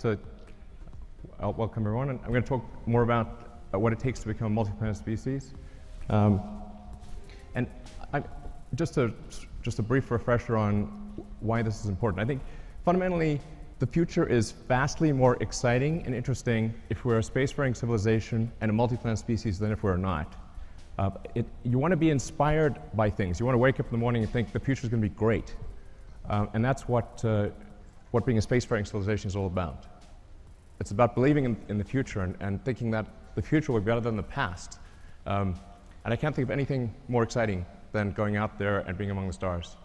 welcome everyone. And I'm going to talk more about what it takes to become a multi-planet species. And just a brief refresher on why this is important. I think fundamentally the future is vastly more exciting and interesting if we're a spacefaring civilization and a multi-planet species than if we're not. You want to be inspired by things. You want to wake up in the morning and think the future is going to be great. And that's what being a spacefaring civilization is all about. It's about believing in the future and thinking that the future will be better than the past. And I can't think of anything more exciting than going out there and being among the stars.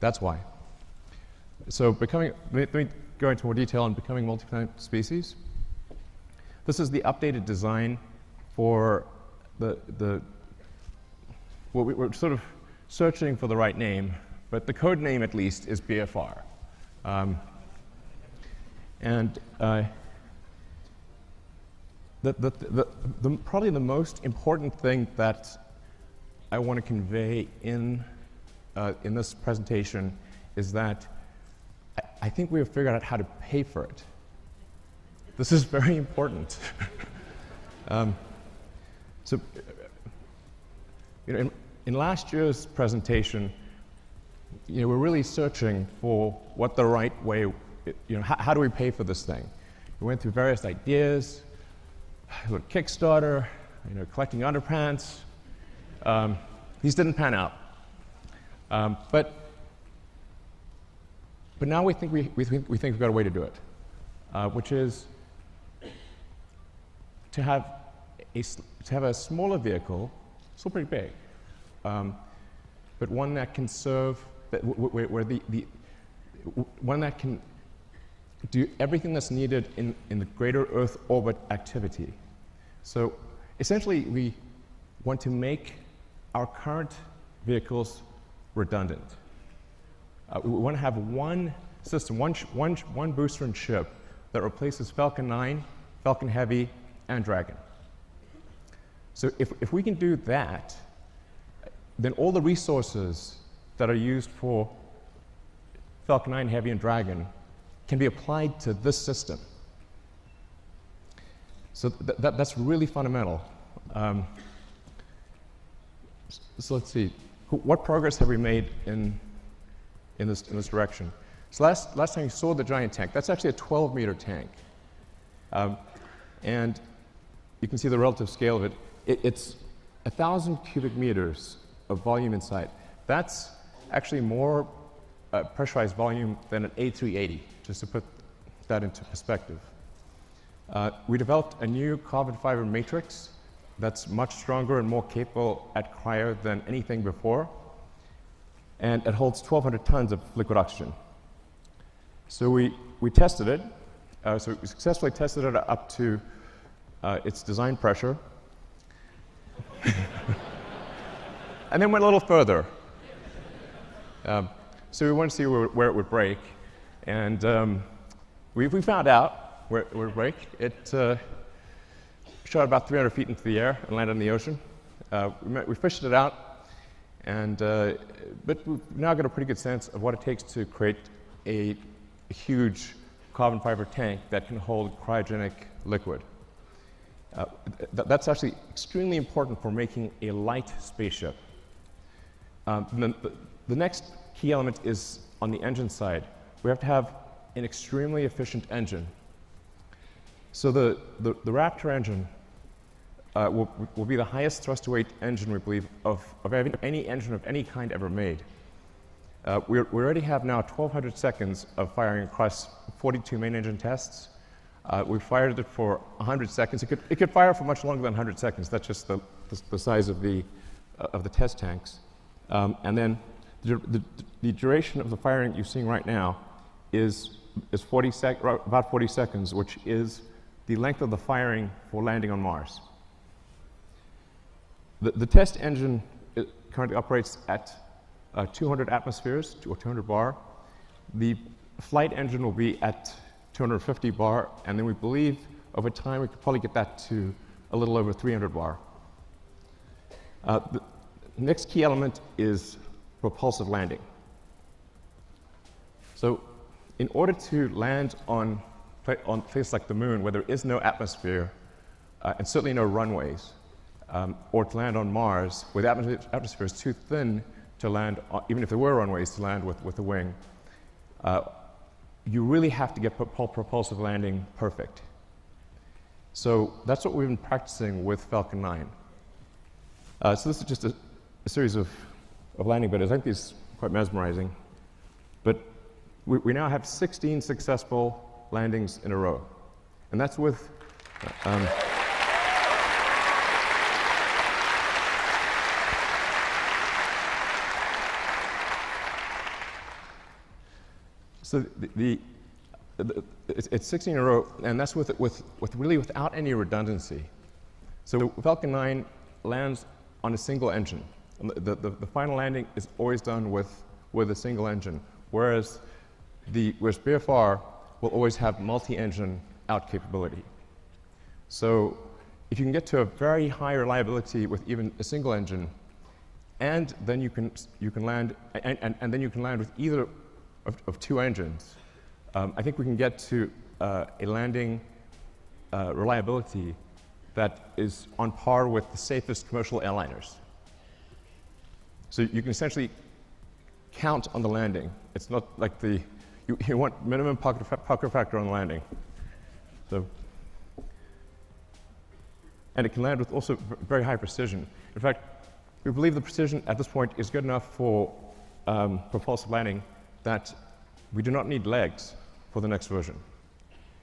That's why. So let me go into more detail on becoming multi-planet species. This is the updated design for well, we're sort of searching for the right name, but the code name at least is BFR. Probably the most important thing that I want to convey in this presentation is that I think we have figured out how to pay for it. This is very important. So, in last year's presentation, we're really searching for what the right way, how do we pay for this thing? We went through various ideas, Kickstarter, collecting underpants. These didn't pan out. But now we think we've got a way to do it, which is to have a smaller vehicle, still pretty big, but one that can serve, one that can do everything that's needed in the greater Earth orbit activity. So essentially, we want to make our current vehicles redundant. We want to have one system, one booster and ship that replaces Falcon 9, Falcon Heavy, and Dragon. So if we can do that, then all the resources that are used for Falcon 9, Heavy, and Dragon can be applied to this system. So that's really fundamental. So let's see, what progress have we made in this direction? So last time you saw the giant tank, that's actually a 12-meter tank. And you can see the relative scale of it. It's 1,000 cubic meters of volume inside. That's actually more pressurized volume than an A380, just to put that into perspective. We developed a new carbon fiber matrix that's much stronger and more capable at cryo than anything before, and it holds 1,200 tons of liquid oxygen. So we tested it. So we successfully tested it up to its design pressure, and then went a little further. So we wanted to see where it would break, and we found out where it would break. It shot about 300 feet into the air and landed in the ocean. We fished it out, but we've now got a pretty good sense of what it takes to create a huge carbon fiber tank that can hold cryogenic liquid. That's actually extremely important for making a light spaceship. The next key element is on the engine side. We have to have an extremely efficient engine. So the Raptor engine will be the highest thrust-to-weight engine, we believe, of any engine of any kind ever made. We already have now 1,200 seconds of firing across 42 main engine tests. We fired it for 100 seconds. It could fire for much longer than 100 seconds. That's just the size of the test tanks. And then the duration of the firing you're seeing right now is about 40 seconds, which is the length of the firing for landing on Mars. The test engine currently operates at 200 atmospheres, or 200 bar. The flight engine will be at 250 bar, and then we believe over time we could probably get that to a little over 300 bar. The next key element is propulsive landing. So in order to land on on places like the moon where there is no atmosphere and certainly no runways, or to land on Mars where the atmosphere is too thin to land, even if there were runways, to land with a wing, you really have to get propulsive landing perfect. So that's what we've been practicing with Falcon 9. So this is just a series of landing videos. I think these are quite mesmerizing. But we now have 16 successful landings in a row. And that's with... So it's 16 in a row, and that's with really without any redundancy. So Falcon 9 lands on a single engine. The final landing is always done with a single engine, whereas BFR will always have multi-engine out capability. So if you can get to a very high reliability with even a single engine, and then you can land and then you can land with either of two engines, I think we can get to a landing reliability that is on par with the safest commercial airliners. So you can essentially count on the landing. It's not like you want minimum pucker factor on the landing. So, and it can land with also very high precision. In fact, we believe the precision at this point is good enough for propulsive landing that we do not need legs for the next version.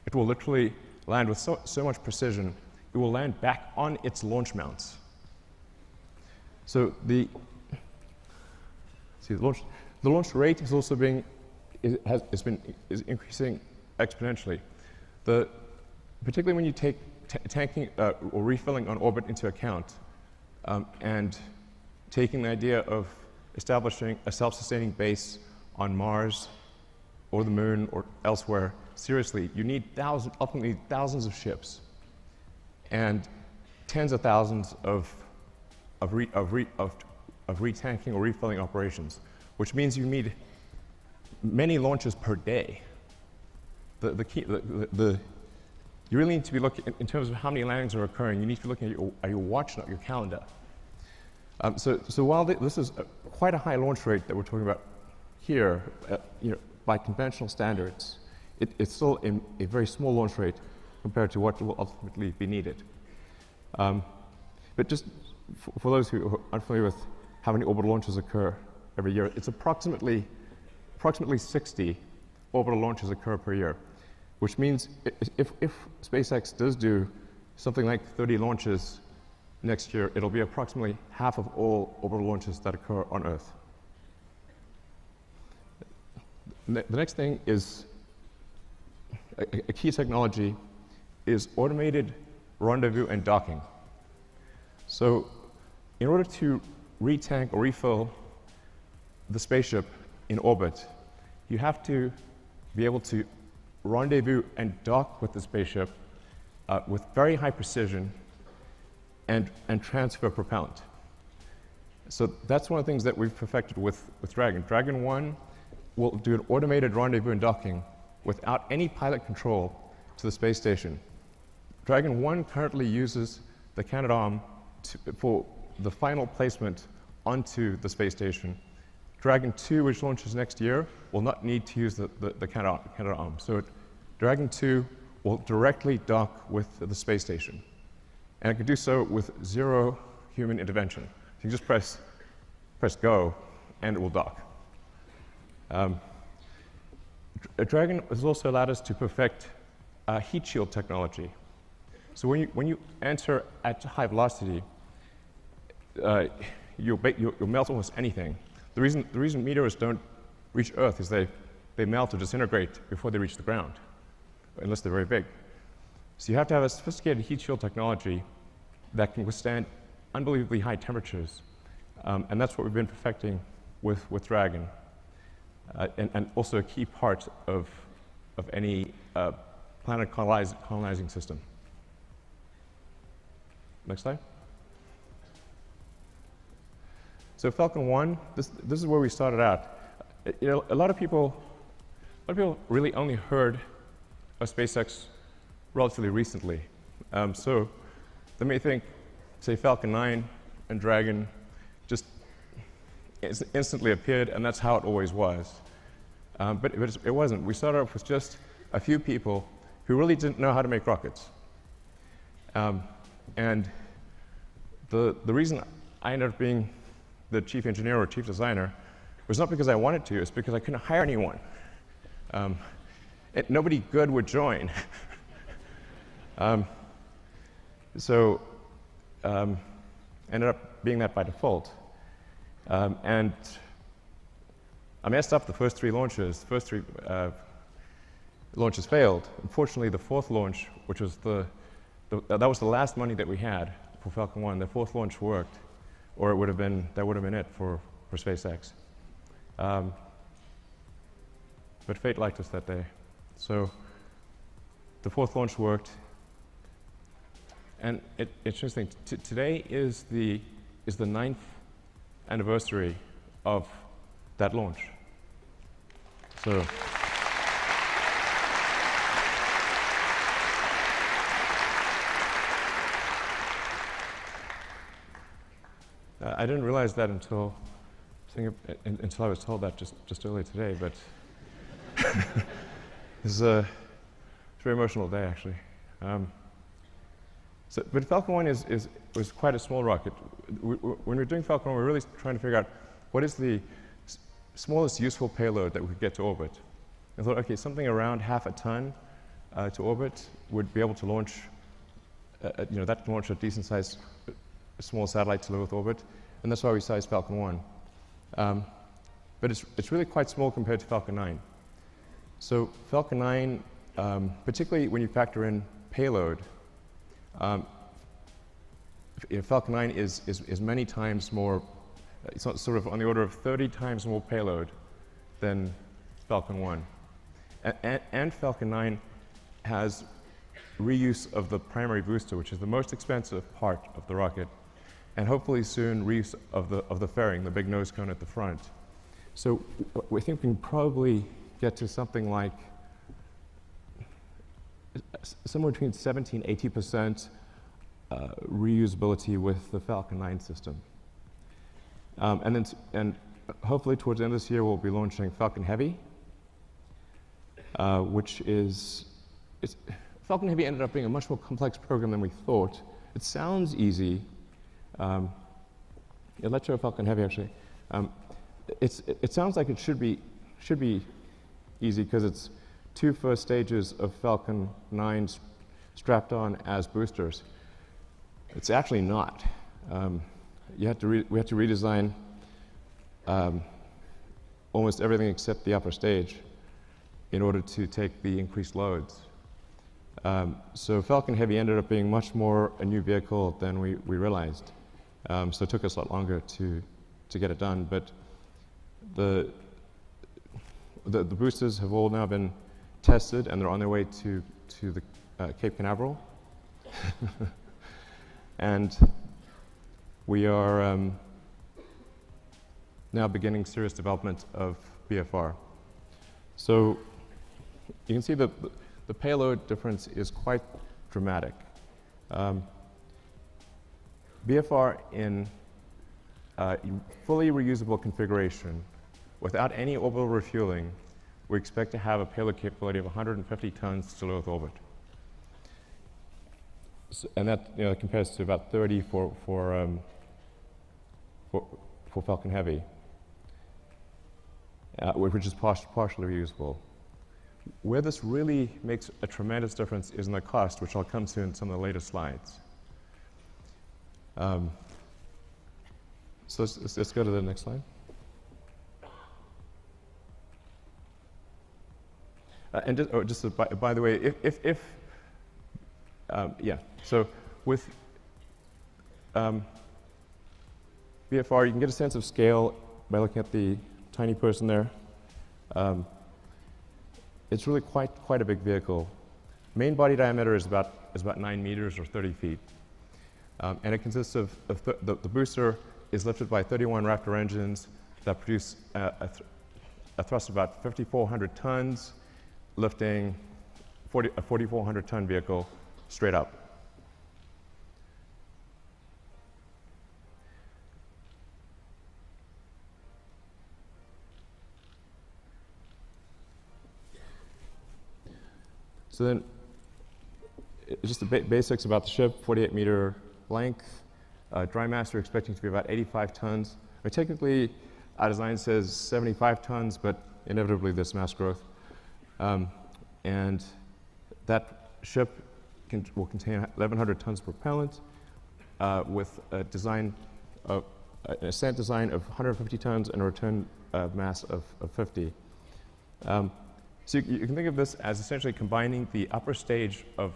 It will literally land with so much precision, it will land back on its launch mounts. So the launch rate is also is increasing exponentially. Particularly when you take tanking or refilling on orbit into account, and taking the idea of establishing a self-sustaining base on Mars or the moon or elsewhere seriously, you need ultimately thousands of ships and tens of thousands of retanking or refilling operations, which means you need many launches per day. You really need to be looking, in terms of how many landings are occurring, you need to be looking at your watch, not your calendar. So while this is quite a high launch rate that we're talking about here, by conventional standards, it's still a very small launch rate compared to what will ultimately be needed. But just for those who are unfamiliar with how many orbital launches occur every year, it's approximately 60 orbital launches occur per year, which means if SpaceX does do something like 30 launches next year, it'll be approximately half of all orbital launches that occur on Earth. The next thing is a key technology is automated rendezvous and docking. So in order to retank or refill the spaceship in orbit, you have to be able to rendezvous and dock with the spaceship with very high precision and transfer propellant. So that's one of the things that we've perfected with Dragon. Dragon 1 will do an automated rendezvous and docking without any pilot control to the space station. Dragon 1 currently uses the Canadarm for the final placement onto the space station. Dragon 2, which launches next year, will not need to use the Canadarm. So Dragon 2 will directly dock with the space station. And it can do so with zero human intervention. So you just press go, and it will dock. Dragon has also allowed us to perfect heat shield technology. So when you enter at high velocity, you'll melt almost anything. The reason meteors don't reach Earth is they melt or disintegrate before they reach the ground, unless they're very big. So you have to have a sophisticated heat shield technology that can withstand unbelievably high temperatures, and that's what we've been perfecting with Dragon, and also a key part of any planet colonizing system. Next slide. So Falcon 1, this is where we started out. A lot of people really only heard SpaceX relatively recently. So let me think, say Falcon 9 and Dragon just instantly appeared, and that's how it always was. But it wasn't. We started off with just a few people who really didn't know how to make rockets. And the reason I ended up being the chief engineer or chief designer was not because I wanted to, it's because I couldn't hire anyone. Nobody good would join. So ended up being that by default. And I messed up the first three launches. The first three launches failed. Unfortunately, the fourth launch, which was that was the last money that we had for Falcon 1, the fourth launch worked, or that would have been it for SpaceX. But fate liked us that day. So the fourth launch worked. And it's interesting, today is the 9th anniversary of that launch. So I didn't realize that until I was told that just earlier today, but it's a very emotional day, actually. But Falcon 1 was quite a small rocket. When we're doing Falcon 1, we're really trying to figure out what is the smallest useful payload that we could get to orbit. I thought, okay, something around half a ton to orbit would be able to launch, that can launch a decent-sized small satellite to low Earth orbit, and that's why we sized Falcon 1. But it's really quite small compared to Falcon 9. So Falcon 9, particularly when you factor in payload, Falcon 9 is many times more, it's sort of on the order of 30 times more payload than Falcon 1. And Falcon 9 has reuse of the primary booster, which is the most expensive part of the rocket, and hopefully soon reuse of the fairing, the big nose cone at the front. So we think we can probably get to something like somewhere between 70 and 80% reusability with the Falcon 9 system. And hopefully towards the end of this year we'll be launching Falcon Heavy, which is, Falcon Heavy ended up being a much more complex program than we thought. It sounds easy. Let's show Falcon Heavy actually. It sounds like it should be easy because it's 2 first stages of Falcon 9 strapped on as boosters. It's actually not. We had to redesign almost everything except the upper stage in order to take the increased loads. So Falcon Heavy ended up being much more a new vehicle than we realized. So it took us a lot longer to get it done. But the boosters have all now been tested, and they're on their way to the Cape Canaveral. And we are now beginning serious development of BFR. So you can see that the payload difference is quite dramatic. BFR in fully reusable configuration, without any orbital refueling, we expect to have a payload capability of 150 tons to low Earth orbit. So, and that compares to about 30 for Falcon Heavy, which is partially reusable. Where this really makes a tremendous difference is in the cost, which I'll come to in some of the later slides. So let's go to the next slide. And by the way, so with BFR, you can get a sense of scale by looking at the tiny person there. It's really quite a big vehicle. Main body diameter is about 9 meters or 30 feet. And it consists of the booster is lifted by 31 Raptor engines that produce a thrust of about 5,400 tons, lifting a 4,400-ton vehicle straight up. So then, just the basics about the ship: 48-meter length. Dry mass we're expecting to be about 85 tons. I mean, technically, our design says 75 tons, but inevitably there's mass growth. And that ship will contain 1,100 tons of propellant with a design of an ascent design of 150 tons and a return mass of 50. So you can think of this as essentially combining the upper stage of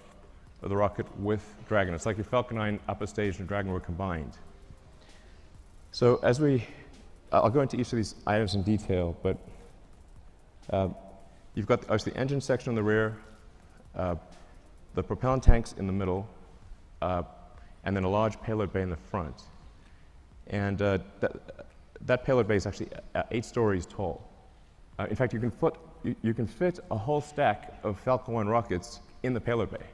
the rocket with Dragon. It's like if Falcon 9 upper stage and Dragon were combined. So I'll go into each of these items in detail, but you've got obviously the engine section on the rear, the propellant tanks in the middle, and then a large payload bay in the front. And that payload bay is actually 8 stories tall. In fact, you can fit a whole stack of Falcon 1 rockets in the payload bay.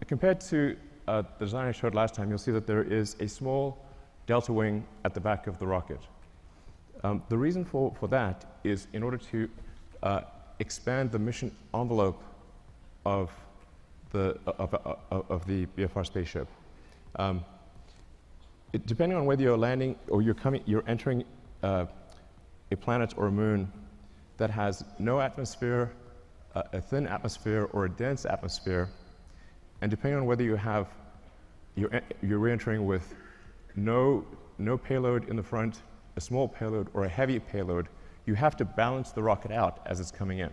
Compared to the design I showed last time, you'll see that there is a small delta wing at the back of the rocket. The reason for that is in order to expand the mission envelope of the BFR spaceship. Depending on whether you're landing or you're entering a planet or a moon that has no atmosphere, a thin atmosphere, or a dense atmosphere, and depending on whether you're re-entering with no payload in the front, a small payload, or a heavy payload, you have to balance the rocket out as it's coming in.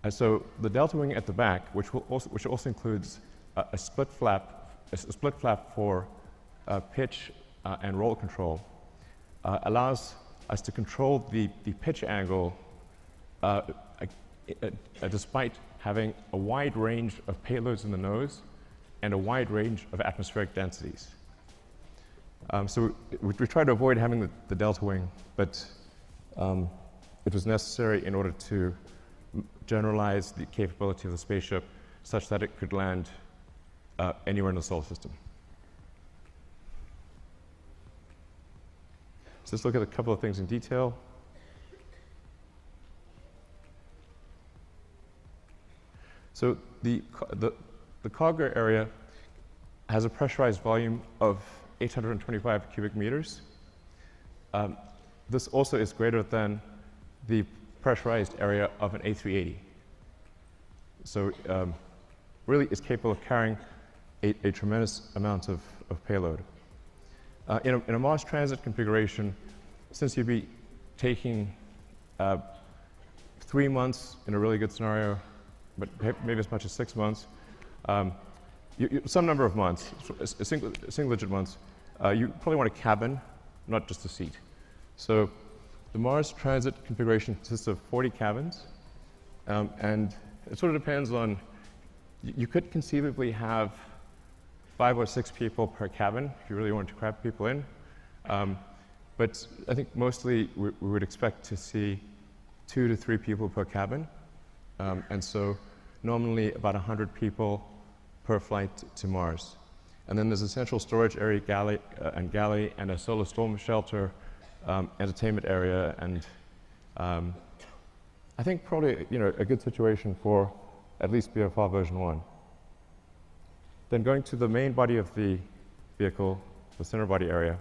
And so the delta wing at the back, which also includes a split flap for pitch and roll control, allows us to control the pitch angle despite having a wide range of payloads in the nose and a wide range of atmospheric densities. So we tried to avoid having the delta wing, but it was necessary in order to generalize the capability of the spaceship such that it could land anywhere in the solar system. So let's look at a couple of things in detail. So the cargo area has a pressurized volume of 825 cubic meters. This also is greater than the pressurized area of an A380. So really is capable of carrying a tremendous amount of payload. In a Mars transit configuration, since you'd be taking 3 months in a really good scenario, but maybe as much as 6 months, some number of months, single-digit months, you probably want a cabin, not just a seat. So the Mars transit configuration consists of 40 cabins, and it sort of depends on, you could conceivably have 5 or 6 people per cabin if you really wanted to crowd people in. But I think mostly we would expect to see 2 to 3 people per cabin. And so normally about 100 people per flight to Mars. And then there's a central storage area, galley, and a solar storm shelter, entertainment area, and I think probably a good situation for at least BFR version 1. Then going to the main body of the vehicle, the center body area.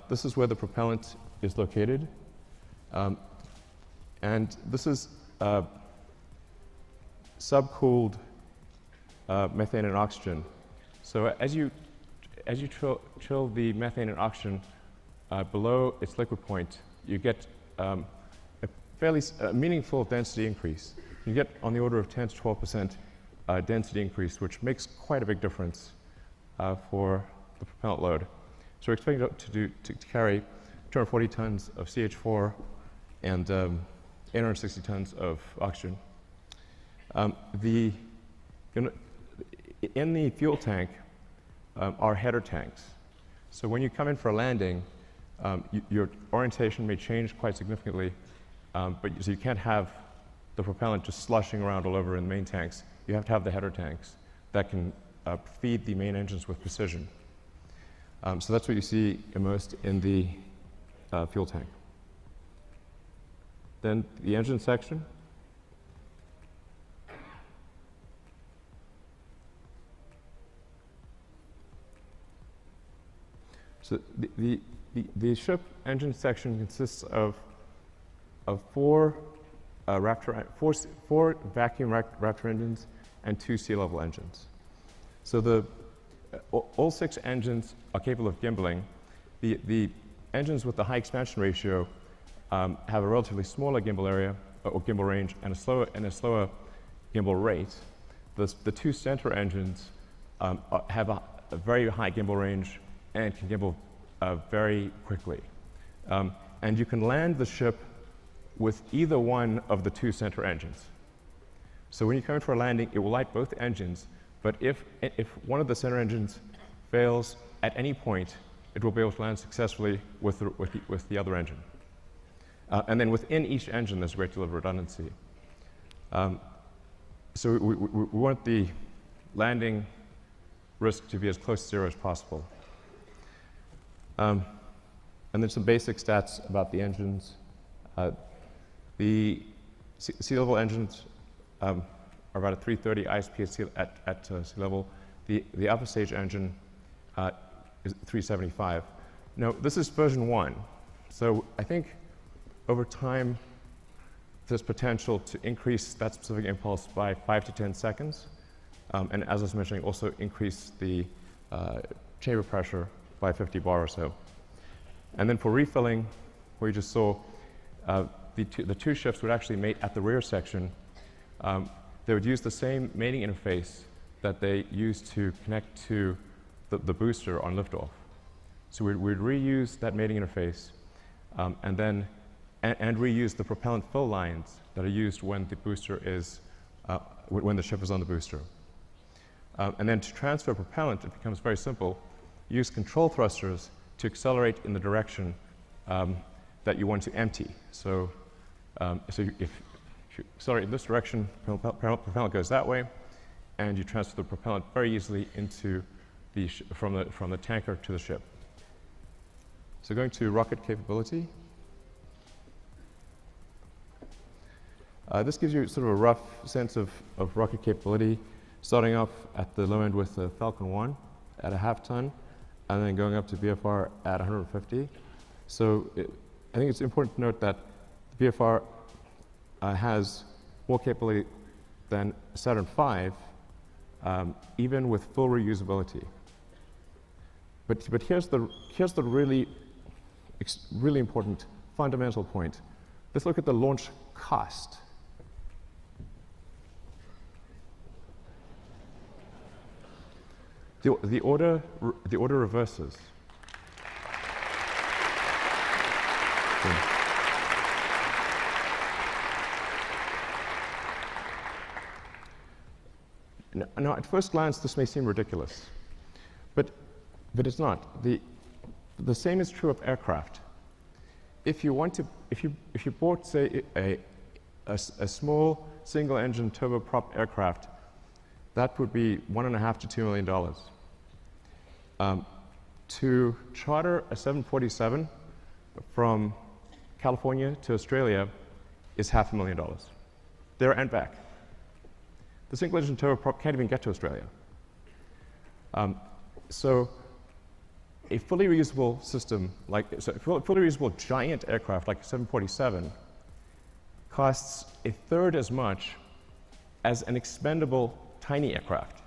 This is where the propellant is located. And this is subcooled methane and oxygen. So as you chill the methane and oxygen below its liquid point, you get a fairly meaningful density increase. You get on the order of 10 to 12% density increase, which makes quite a big difference for the propellant load. So we're expecting to carry 240 tons of CH4 and 860 tons of oxygen. In the fuel tank are header tanks. So when you come in for a landing, your orientation may change quite significantly, so you can't have the propellant just sloshing around all over in the main tanks. You have to have the header tanks that can feed the main engines with precision. So that's what you see immersed in the fuel tank. Then the engine section. So the ship engine section consists of four vacuum Raptor engines and 2 sea-level engines. So all 6 engines are capable of gimbaling. The engines with the high expansion ratio have a relatively smaller gimbal area or gimbal range and a slower gimbal rate. The 2 center engines have a very high gimbal range and can gimbal very quickly. And you can land the ship with either one of the 2 center engines. So when you come in for a landing, it will light both engines, but if one of the center engines fails at any point, it will be able to land successfully with the other engine. And then within each engine, there's a great deal of redundancy. So we want the landing risk to be as close to zero as possible. And then some basic stats about the engines. The sea-level engines are about a 330 ISP at sea level. The upper stage engine is 375. Now, this is version 1. So I think over time, there's potential to increase that specific impulse by 5 to 10 seconds. And as I was mentioning, also increase the chamber pressure by 50 bar or so. And then for refilling, where you just saw the 2 ships would actually mate at the rear section. They would use the same mating interface that they used to connect to the booster on liftoff. So we'd reuse that mating interface and reuse the propellant fill lines that are used when the booster is, when the ship is on the booster. And then to transfer propellant, it becomes very simple. Use control thrusters to accelerate in the direction that you want to empty. So, if you accelerate in this direction, propellant goes that way, and you transfer the propellant very easily into from the tanker to the ship. So going to rocket capability. This gives you sort of a rough sense of rocket capability, starting off at the low end with the Falcon 1 at a half ton, and then going up to VFR at 150. So I think it's important to note that the VFR has more capability than Saturn V, even with full reusability. But here's the really important fundamental point. Let's look at the launch cost. The order reverses. Now, at first glance, this may seem ridiculous, but it's not. The same is true of aircraft. If you bought, say, a small single-engine turboprop aircraft, that would be $1.5 to $2 million. To charter a 747 from California to Australia is $500,000, there and back. The single-engine turboprop can't even get to Australia. So a fully reusable system, a fully reusable giant aircraft like a 747 costs a third as much as an expendable tiny aircraft.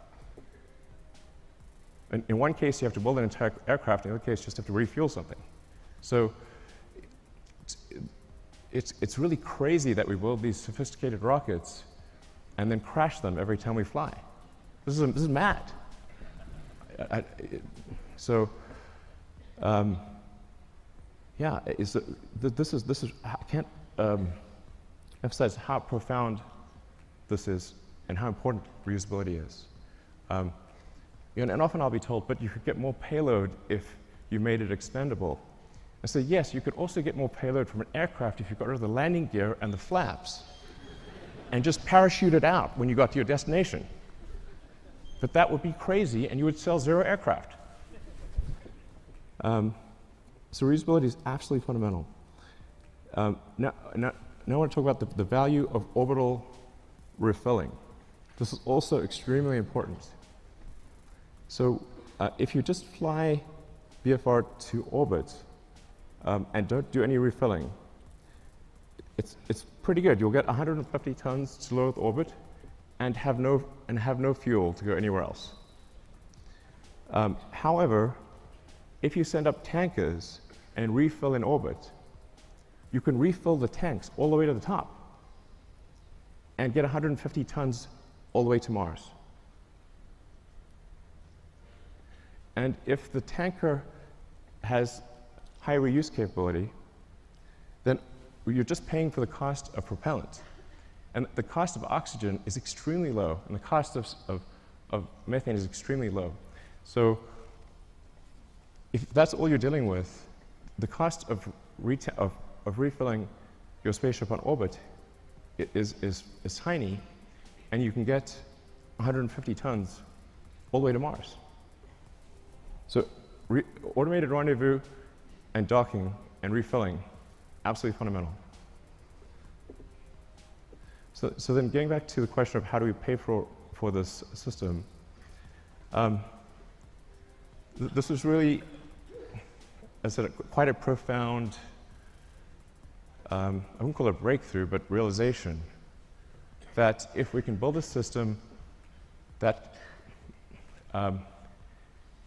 In one case, you have to build an entire aircraft. In the other case, you just have to refuel something. So it's really crazy that we build these sophisticated rockets and then crash them every time we fly. This is mad. I can't emphasize how profound this is and how important reusability is. And often I'll be told, but you could get more payload if you made it expendable. And so yes, you could also get more payload from an aircraft if you got rid of the landing gear and the flaps and just parachute it out when you got to your destination. But that would be crazy, and you would sell 0 aircraft. So reusability is absolutely fundamental. Now I want to talk about the value of orbital refilling. This is also extremely important. So if you just fly BFR to orbit and don't do any refilling, it's pretty good. You'll get 150 tons to low Earth orbit and have no fuel to go anywhere else. However, if you send up tankers and refill in orbit, you can refill the tanks all the way to the top and get 150 tons all the way to Mars. And if the tanker has high reuse capability, then you're just paying for the cost of propellant. And the cost of oxygen is extremely low, and the cost of methane is extremely low. So if that's all you're dealing with, the cost of refilling your spaceship on orbit is tiny, and you can get 150 tons all the way to Mars. So automated rendezvous and docking and refilling, absolutely fundamental. So then getting back to the question of how do we pay for this system, this was really, as I said, quite a profound, I wouldn't call it a breakthrough, but realization that if we can build a system that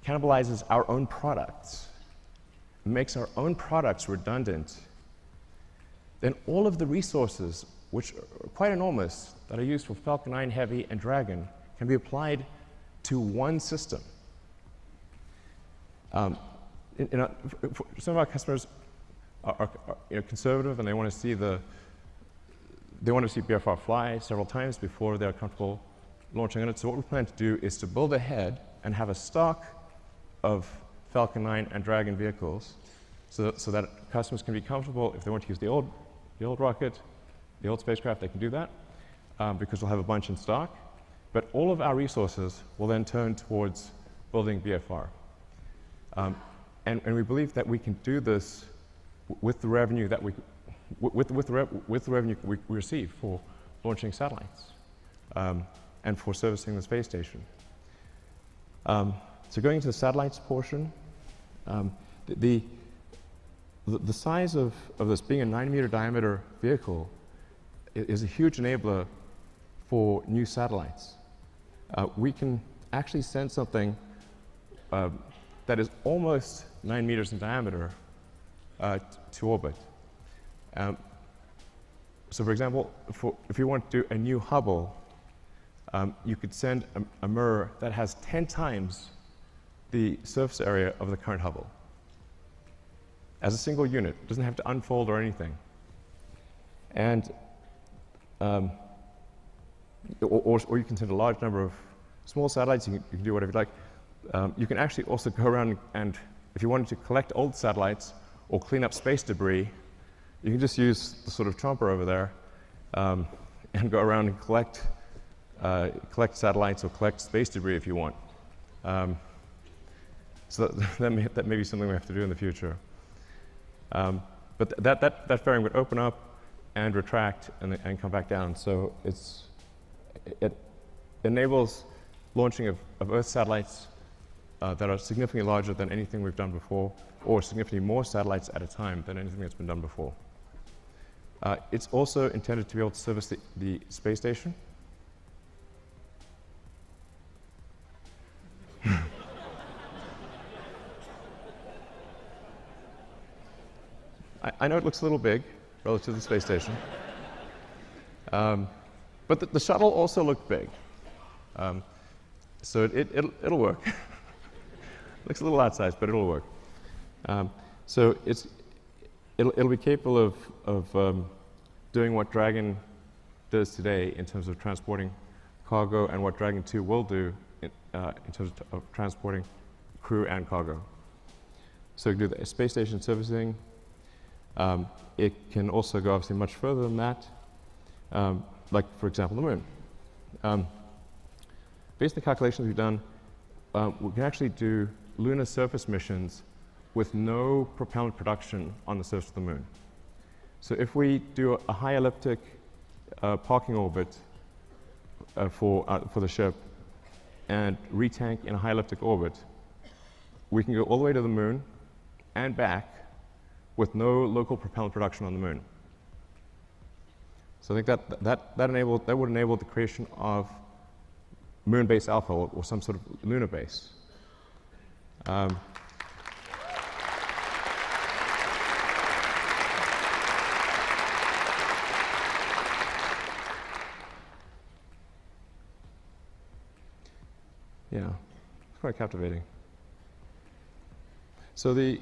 cannibalizes our own products, makes our own products redundant, then all of the resources, which are quite enormous, that are used for Falcon 9 Heavy and Dragon, can be applied to one system. Some of our customers are conservative, and they want to see BFR fly several times before they're comfortable launching on it. So what we plan to do is to build ahead and have a stock of Falcon 9 and Dragon vehicles, so that customers can be comfortable. If they want to use the old rocket, the old spacecraft, they can do that, because we'll have a bunch in stock. But all of our resources will then turn towards building BFR. And we believe that we can do this with the revenue that we receive for launching satellites and for servicing the space station. So going to the satellites portion, the size of this being a 9-meter diameter vehicle is a huge enabler for new satellites. We can actually send something that is almost 9 meters in diameter to orbit. So for example, if you want to do a new Hubble, you could send a mirror that has 10 times the surface area of the current Hubble as a single unit. It doesn't have to unfold or anything. And or you can send a large number of small satellites. You can do whatever you like. You can actually also go around and, if you wanted to collect old satellites or clean up space debris, you can just use the sort of chomper over there and go around and collect satellites or collect space debris if you want. So that may be something we have to do in the future. But that fairing would open up and retract and come back down. So it enables launching of Earth satellites that are significantly larger than anything we've done before, or significantly more satellites at a time than anything that's been done before. It's also intended to be able to service the space station. I know it looks a little big relative to the space station, but the shuttle also looked big, so it'll work. Looks a little outsized, but it'll work. So it'll be capable of doing what Dragon does today in terms of transporting cargo, and what Dragon 2 will do in terms of transporting crew and cargo. So it can do the space station servicing. It can also go obviously much further than that, like, for example, the moon. Based on the calculations we've done, we can actually do lunar surface missions with no propellant production on the surface of the moon. So if we do a high elliptic parking orbit for the ship and retank in a high elliptic orbit, we can go all the way to the moon and back with no local propellant production on the moon. So I think that would enable the creation of moon base alpha or some sort of lunar base. Yeah, it's quite captivating. So you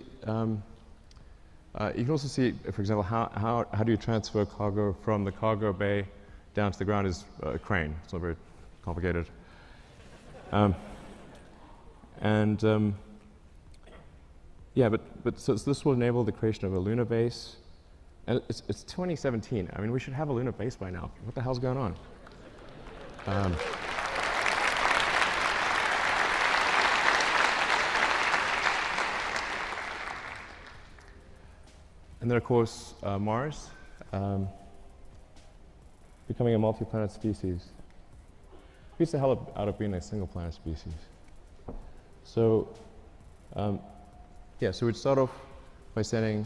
can also see, for example, how do you transfer cargo from the cargo bay down to the ground is a crane. It's not very complicated. Yeah, but so this will enable the creation of a lunar base. And it's 2017. I mean, we should have a lunar base by now. What the hell's going on? And then, of course, Mars, becoming a multi-planet species. Beats the hell out of being a single-planet species. So, yeah, so we'd start off by sending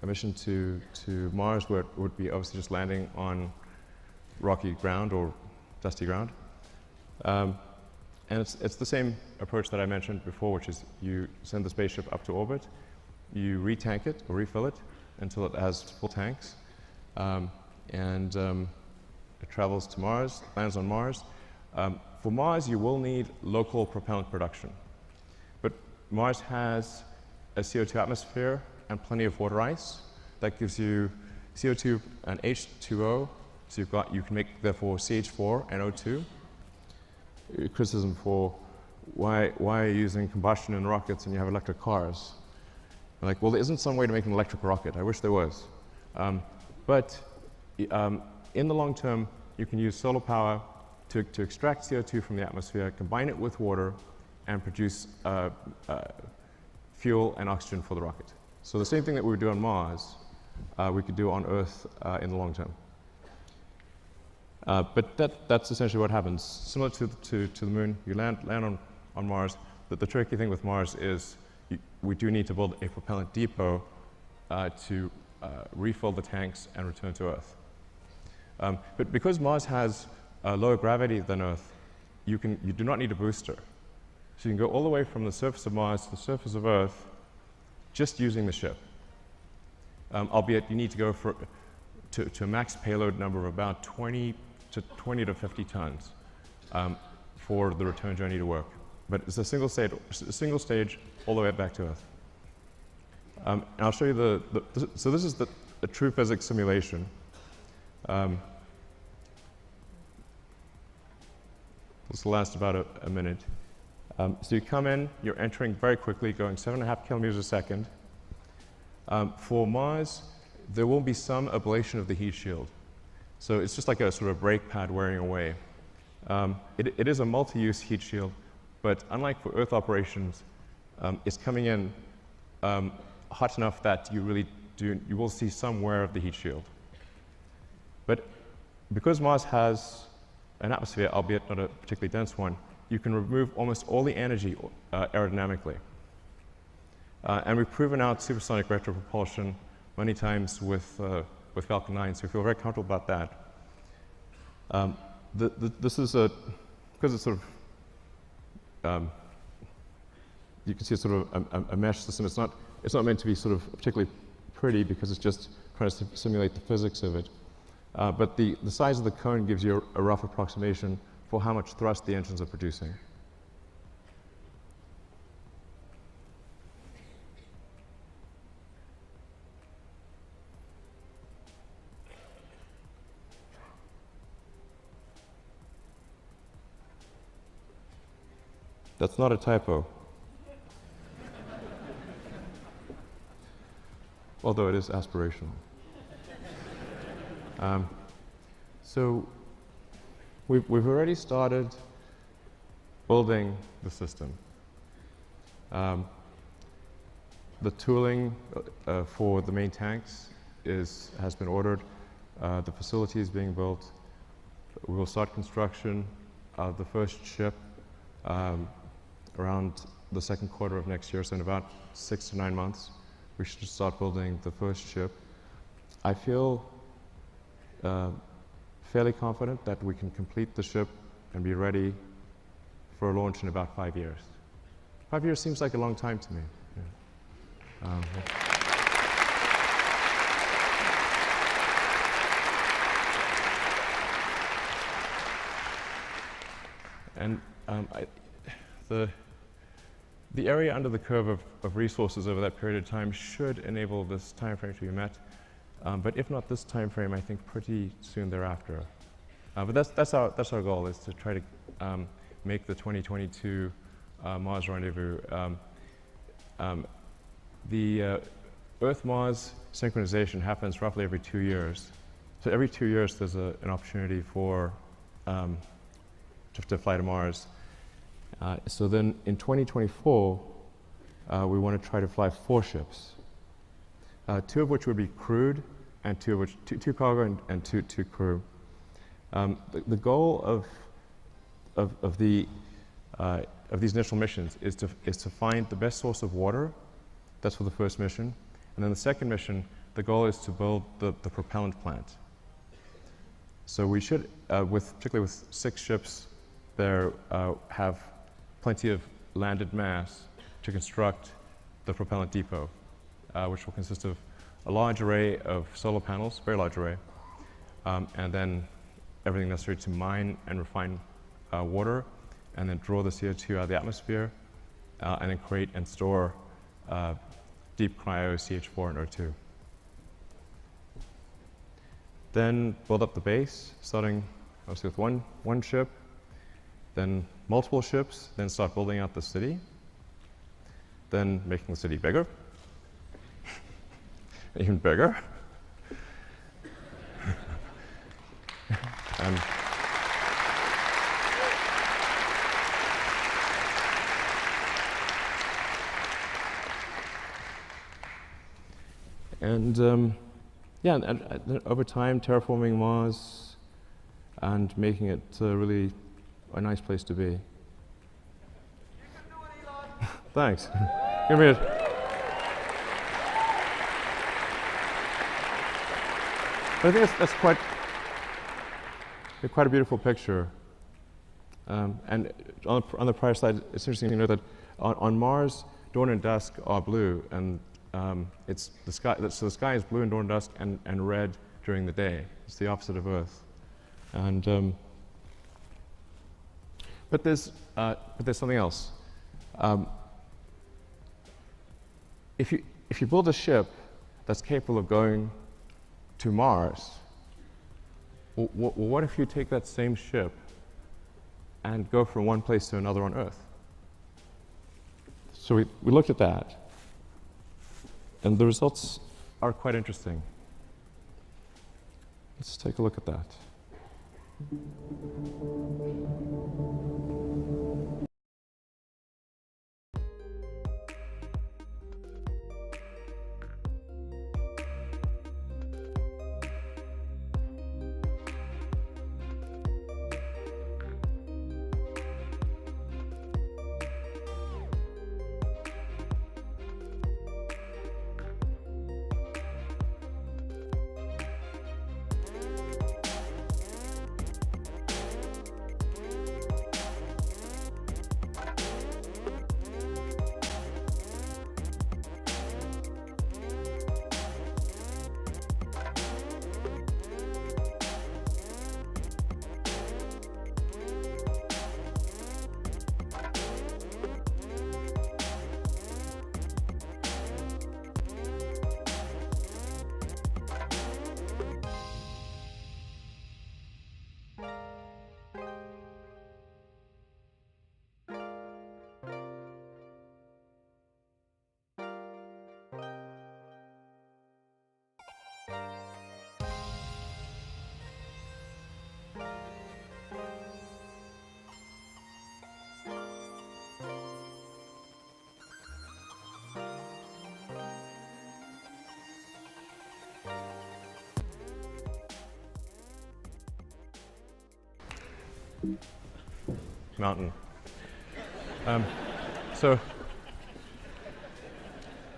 a mission to Mars, where it would be obviously just landing on rocky ground or dusty ground. And it's the same approach that I mentioned before, which is you send the spaceship up to orbit, you retank it or refill it until it has full tanks, and it travels to Mars, lands on Mars. For Mars, you will need local propellant production. But Mars has a CO2 atmosphere and plenty of water ice. That gives you CO2 and H2O, so you can make, therefore, CH4 and O2. Criticism for why are you using combustion in rockets and you have electric cars? I'm like, well, there isn't some way to make an electric rocket. I wish there was. But in the long term, you can use solar power to extract CO2 from the atmosphere, combine it with water, and produce fuel and oxygen for the rocket. So the same thing that we would do on Mars, we could do on Earth in the long term. But that's essentially what happens. Similar to the moon, you land on Mars. The tricky thing with Mars is we do need to build a propellant depot to refill the tanks and return to Earth. But because Mars has lower gravity than Earth, you do not need a booster. So you can go all the way from the surface of Mars to the surface of Earth just using the ship. Albeit you need to go to a max payload number of about 20 to 50 tons for the return journey to work. But it's a single stage all the way back to Earth. And I'll show you so this is the true physics simulation. This will last about a minute. So you come in, you're entering very quickly, going 7.5 kilometers a second. For Mars, there will be some ablation of the heat shield. So it's just like a sort of brake pad wearing away. It is a multi-use heat shield, but unlike for Earth operations, it's coming in hot enough that you will see some wear of the heat shield. But because Mars has an atmosphere, albeit not a particularly dense one, you can remove almost all the energy aerodynamically. And we've proven out supersonic retropropulsion many times with Falcon 9, so we feel very comfortable about that. This is because it's sort of, you can see it's sort of a mesh system. It's not meant to be sort of particularly pretty because it's just trying to simulate the physics of it. But the size of the cone gives you a rough approximation for how much thrust the engines are producing. That's not a typo. although it is aspirational. So we've already started building the system. The tooling for the main tanks has been ordered. The facility is being built. We will start construction of the first ship around the second quarter of next year, so in about 6 to 9 months, we should start building the first ship. I feel fairly confident that we can complete the ship and be ready for a launch in about 5 years. 5 years seems like a long time to me. Yeah. And the area under the curve of resources over that period of time should enable this time frame to be met. But if not this time frame, I think pretty soon thereafter. But that's our goal, is to try to make the 2022 Mars rendezvous. The Earth-Mars synchronization happens roughly every 2 years. So every 2 years, there's an opportunity for to fly to Mars. So then in 2024, we want to try to fly 4 ships, 2 of which would be crewed, and 2 of which, two cargo and two crew. The goal of these initial missions is to find the best source of water. That's for the first mission. And then the second mission, the goal is to build the propellant plant. So we should, particularly with 6 ships, there have plenty of landed mass to construct the propellant depot, which will consist of a large array of solar panels, very large array, and then everything necessary to mine and refine water, and then draw the CO2 out of the atmosphere, and then create and store deep cryo CH4 and O2. Then build up the base, starting obviously with one ship, then multiple ships, then start building out the city, then making the city bigger, even bigger. Yeah, and over time, terraforming Mars and making it really a nice place to be. You can do it, Elon. Thanks. Give me it. But I think that's quite a beautiful picture. And on the prior slide, it's interesting to note that on Mars, dawn and dusk are blue, and it's the sky. So the sky is blue in dawn and dusk, and red during the day. It's the opposite of Earth. And but there's something else. If you build a ship that's capable of going to Mars, what if you take that same ship and go from one place to another on Earth? So we looked at that, and the results are quite interesting. Let's take a look at that. mountain. So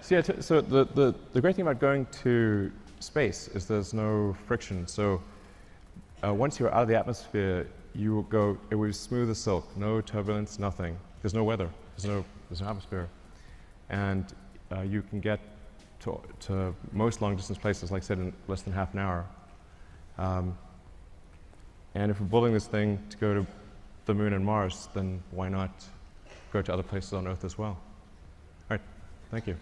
yeah, so the great thing about going to space is there's no friction. So once you're out of the atmosphere, you will go, it will be smooth as silk, no turbulence, nothing. There's no weather, there's no atmosphere. And you can get to most long distance places, like I said, in less than half an hour. And if we're building this thing to go to the moon and Mars, then why not go to other places on Earth as well? All right, thank you.